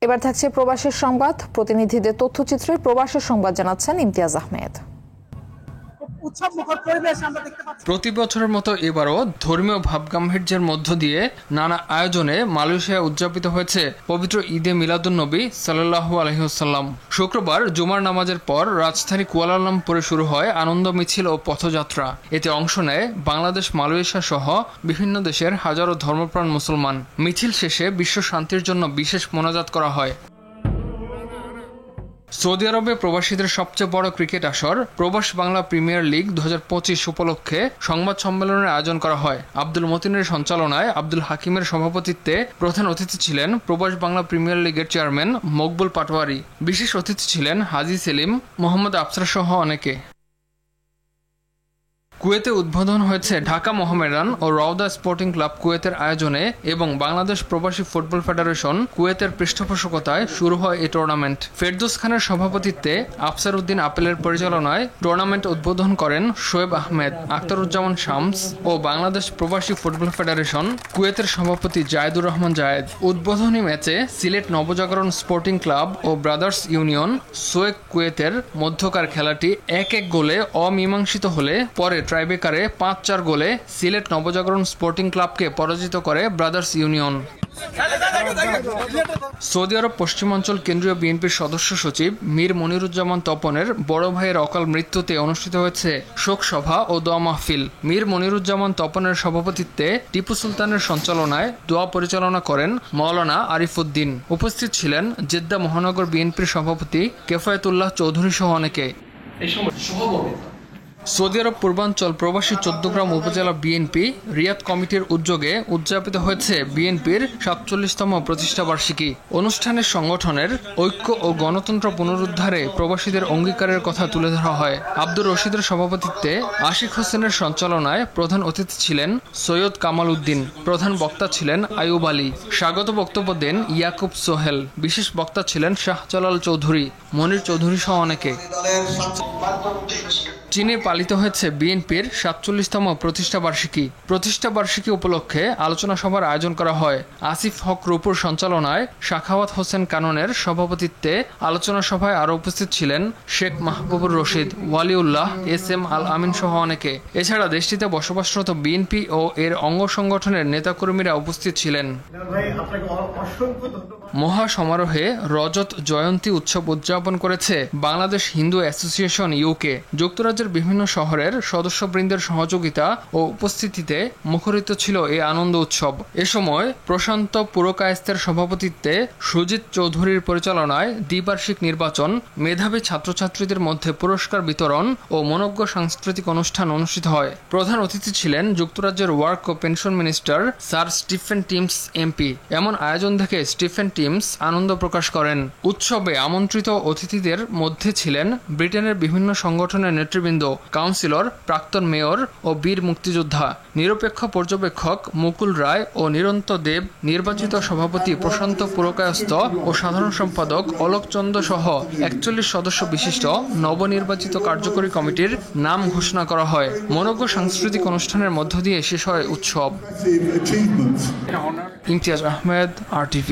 এবার থাকছে প্রবাসের সংবাদ। প্রতিনিধিদের তথ্যচিত্রে প্রবাসের সংবাদ জানাচ্ছেন ইমতিয়াজ আহমেদ। প্রতি বছরের মতো এবারও ধর্মীয় ভাবগাম্ভীর্যের মধ্য দিয়ে নানা আয়োজনে মালয়েশিয়ায় উদযাপিত হয়েছে পবিত্র ঈদে মিলাদুন্নবী সাল্লাল্লাহু আলাইহি ওয়াসাল্লাম। শুক্রবার জুমার নামাজের পর রাজধানী কুয়ালালামপুরে শুরু হয় আনন্দ মিছিল ও পথযাত্রা। এতে অংশ নেয় বাংলাদেশ, মালয়েশিয়া সহ বিভিন্ন দেশের হাজারো ধর্মপ্রাণ মুসলমান। মিছিল শেষে বিশ্ব শান্তির জন্য বিশেষ মোনাজাত করা হয়। সৌদি আরবে প্রবাসীদের সবচেয়ে বড় ক্রিকেট আসর প্রবাস বাংলা প্রিমিয়ার লিগ 2025 উপলক্ষে সংবাদ সম্মেলনের আয়োজন করা হয়। আব্দুল মতিনের সঞ্চালনায় আব্দুল হাকিমের সভাপতিত্বে প্রধান অতিথি ছিলেন প্রবাস বাংলা প্রিমিয়ার লিগের চেয়ারম্যান মকবুল পাটোয়ারি। বিশেষ অতিথি ছিলেন হাজী সেলিম, মোহাম্মদ আফসার সহ অনেকে। কুয়েতে উদ্বোধন হয়েছে ঢাকা মোহামেডান ও রওদা স্পোর্টিং ক্লাব কুয়েতের আয়োজনে এবং বাংলাদেশ প্রবাসী ফুটবল ফেডারেশন কুয়েতের পৃষ্ঠপোষকতায় শুরু হয় এই টুর্নামেন্ট। ফেরদৌস খানের সভাপতিত্বে আফসার উদ্দিন আপেলের পরিচালনায় টুর্নামেন্ট উদ্বোধন করেন শোয়েব আহমেদ, আখতারুজ্জামান শামস ও বাংলাদেশ প্রবাসী ফুটবল ফেডারেশন কুয়েতের সভাপতি জায়েদুর রহমান জায়েদ। উদ্বোধনী ম্যাচে সিলেট নবজাগরণ স্পোর্টিং ক্লাব ও ব্রাদার্স ইউনিয়ন সোয়েক কুয়েতের মধ্যকার খেলাটি 1-1 গোলে অমীমাংসিত হলে পরে ট্রাইবেকারে 5-4 গোলে সিলেট নবজাগরণ স্পোর্টিং ক্লাবকে পরাজিত করে ব্রাদার্স ইউনিয়ন। সৌদি আরব পশ্চিমাঞ্চল কেন্দ্রীয় বিএনপির সদস্য সচিব মীর মনিরুজ্জামান তপনের বড় ভাইয়ের অকাল মৃত্যুতে অনুষ্ঠিত হয়েছে শোক সভা ও দোয়া মাহফিল। মীর মনিরুজ্জামান তপনের সভাপতিত্বে টিপু সুলতানের সঞ্চালনায় দোয়া পরিচালনা করেন মাওলানা আরিফউদ্দিন। উপস্থিত ছিলেন জেদ্দা মহানগর বিএনপির সভাপতি কেফায়েতুল্লাহ চৌধুরী সহ অনেকে। সৌদি আরব পূর্বাঞ্চল প্রবাসী চৌদ্দগ্রাম উপজেলা বিএনপি রিয়াদ কমিটির উদ্যোগে উদযাপিত হয়েছে বিএনপির 47তম প্রতিষ্ঠাবার্ষিকী। অনুষ্ঠানে সংগঠনের ঐক্য ও গণতন্ত্র পুনরুদ্ধারে প্রবাসীদের অঙ্গীকারের কথা তুলে ধরা হয়। আব্দুর রশিদের সভাপতিত্বে আশিক হোসেনের সঞ্চালনায় প্রধান অতিথি ছিলেন সৈয়দ কামাল উদ্দিন। প্রধান বক্তা ছিলেন আয়ুব আলী। স্বাগত বক্তব্য দেন ইয়াকুব সোহেল। বিশেষ বক্তা ছিলেন শাহজালাল চৌধুরী, মনির চৌধুরী সহ অনেকে। চীনে পালিত হয়েছে বিএনপির 47তম প্রতিষ্ঠাবার্ষিকী উপলক্ষে আলোচনা সভার আয়োজন করা হয়। আসিফ হক রূপুর সঞ্চালনায় সাখাওয়াত হোসেন কাননের সভাপতিত্বে আলোচনা সভায় আরও উপস্থিত ছিলেন শেখ মাহবুবুর রশিদ, ওয়ালিউল্লাহ, SM আল আমিন সহ অনেকে। এছাড়া দেশটিতে বসবাসরত বিএনপি ও এর অঙ্গ সংগঠনের নেতাকর্মীরা উপস্থিত ছিলেন। মহা সমারোহে রজত জয়ন্তী উৎসব উদযাপন করেছে বাংলাদেশ হিন্দু অ্যাসোসিয়েশন UK। যুক্তরাজ্যের বিভিন্ন শহরের সদস্যবৃন্দের সহযোগিতা ও উপস্থিতিতে মুখরিত ছিল এই আনন্দ উৎসব। এ সময় প্রশান্ত পুরকায়েস্তের সভাপতিত্বে সুজিত চৌধুরীর পরিচালনায় দ্বিবার্ষিক নির্বাচন, মেধাবী ছাত্রছাত্রীদের মধ্যে পুরস্কার বিতরণ ও মনোজ্ঞ সাংস্কৃতিক অনুষ্ঠান অনুষ্ঠিত হয়। প্রধান অতিথি ছিলেন যুক্তরাজ্যের ওয়ার্ক ও pension minister sir Stephen Timms MP। এমন আয়োজন দেখে স্টিফেন টিমস আনন্দ প্রকাশ করেন। উৎসবে আমন্ত্রিত অতিথিদের মধ্যে ছিলেন ব্রিটেনের বিভিন্ন সংগঠনের নেতৃবৃন্দ, কাউন্সিলর, প্রাক্তন মেয়র ও বীর মুক্তিযোদ্ধা। নিরপেক্ষ পর্যবেক্ষক মুকুল রায় ও নিরন্ত দেব, নির্বাচিত সভাপতি প্রশান্ত পুরকায়স্থ ও সাধারণ সম্পাদক অলোক চন্দ্র সহ 41 সদস্য বিশিষ্ট নবনির্বাচিত কার্যকরী কমিটির নাম ঘোষণা করা হয়। মনোজ্ঞ সাংস্কৃতিক অনুষ্ঠানের মধ্য দিয়ে শেষ হয় উৎসব। ইমতিয়াজ আহমেদ, RTV।